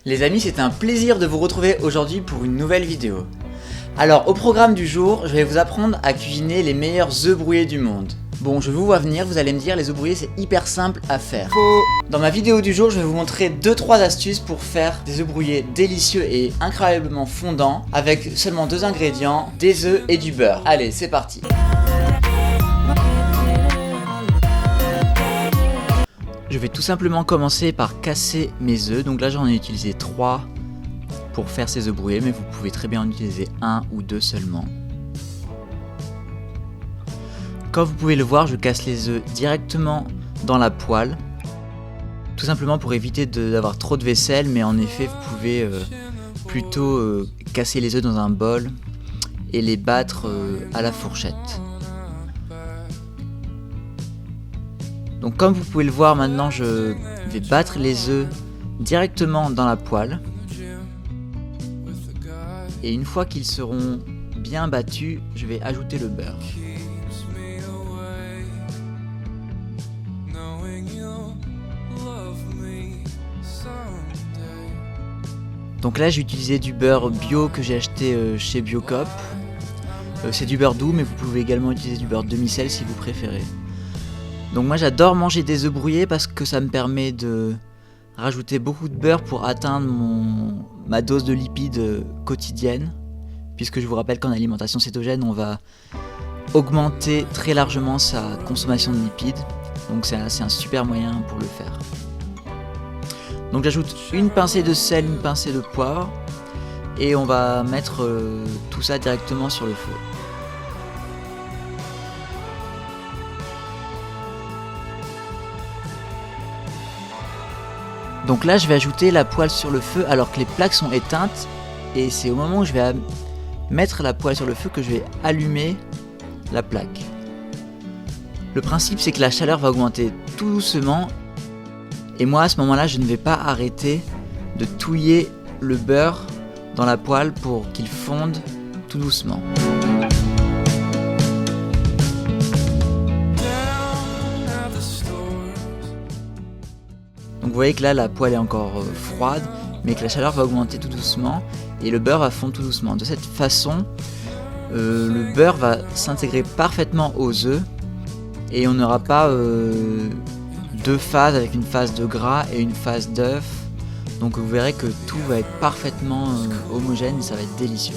Les amis, c'est un plaisir de vous retrouver aujourd'hui pour une nouvelle vidéo. Alors, au programme du jour, je vais vous apprendre à cuisiner les meilleurs œufs brouillés du monde. Bon, je vous vois venir, vous allez me dire, les œufs brouillés c'est hyper simple à faire. Dans ma vidéo du jour, je vais vous montrer 2-3 astuces pour faire des œufs brouillés délicieux et incroyablement fondants avec seulement 2 ingrédients, des œufs et du beurre. Allez, c'est parti. Je vais tout simplement commencer par casser mes œufs. Donc là, j'en ai utilisé 3 pour faire ces œufs brouillés, mais vous pouvez très bien en utiliser 1 ou 2 seulement. Comme vous pouvez le voir, je casse les œufs directement dans la poêle, tout simplement pour éviter d'avoir trop de vaisselle, mais en effet vous pouvez plutôt casser les œufs dans un bol et les battre à la fourchette. Donc comme vous pouvez le voir maintenant, je vais battre les œufs directement dans la poêle. Et une fois qu'ils seront bien battus, je vais ajouter le beurre. Donc là j'ai utilisé du beurre bio que j'ai acheté chez Biocop. C'est du beurre doux, mais vous pouvez également utiliser du beurre demi-sel si vous préférez. Donc moi j'adore manger des œufs brouillés parce que ça me permet de rajouter beaucoup de beurre pour atteindre ma dose de lipides quotidienne. Puisque je vous rappelle qu'en alimentation cétogène on va augmenter très largement sa consommation de lipides. Donc c'est un super moyen pour le faire. Donc j'ajoute une pincée de sel, une pincée de poivre et on va mettre tout ça directement sur le feu. Donc là je vais ajouter la poêle sur le feu alors que les plaques sont éteintes et c'est au moment où je vais mettre la poêle sur le feu que je vais allumer la plaque. Le principe c'est que la chaleur va augmenter tout doucement. Et moi à ce moment-là, je ne vais pas arrêter de touiller le beurre dans la poêle pour qu'il fonde tout doucement. Donc vous voyez que là la poêle est encore froide, mais que la chaleur va augmenter tout doucement et le beurre va fondre tout doucement. De cette façon, le beurre va s'intégrer parfaitement aux œufs et on n'aura pas 2 phases avec une phase de gras et une phase d'œuf. Donc vous verrez que tout va être parfaitement homogène et ça va être délicieux.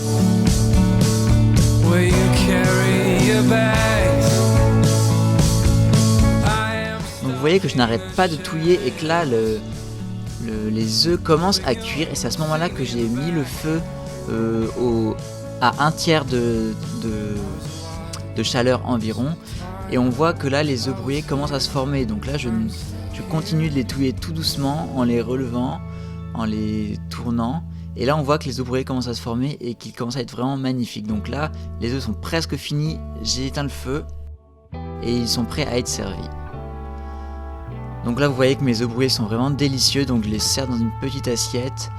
Donc vous voyez que je n'arrête pas de touiller et que là les œufs commencent à cuire et c'est à ce moment là que j'ai mis le feu à 1/3 de chaleur environ. Et on voit que là les œufs brouillés commencent à se former. Donc là je continue de les touiller tout doucement en les relevant, en les tournant. Et là on voit que les œufs brouillés commencent à se former et qu'ils commencent à être vraiment magnifiques. Donc là les œufs sont presque finis, j'ai éteint le feu et ils sont prêts à être servis. Donc là vous voyez que mes œufs brouillés sont vraiment délicieux. Donc je les sers dans une petite assiette.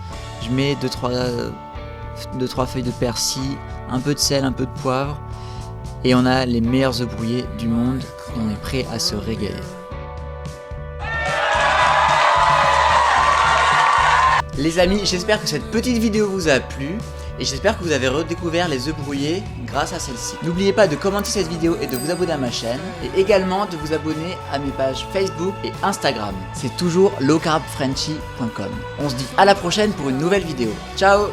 Je mets 2-3 feuilles de persil, un peu de sel, un peu de poivre. Et on a les meilleurs œufs brouillés du monde et on est prêt à se régaler. Les amis, j'espère que cette petite vidéo vous a plu et j'espère que vous avez redécouvert les œufs brouillés grâce à celle-ci. N'oubliez pas de commenter cette vidéo et de vous abonner à ma chaîne et également de vous abonner à mes pages Facebook et Instagram. C'est toujours lowcarbfrenchy.com. On se dit à la prochaine pour une nouvelle vidéo. Ciao!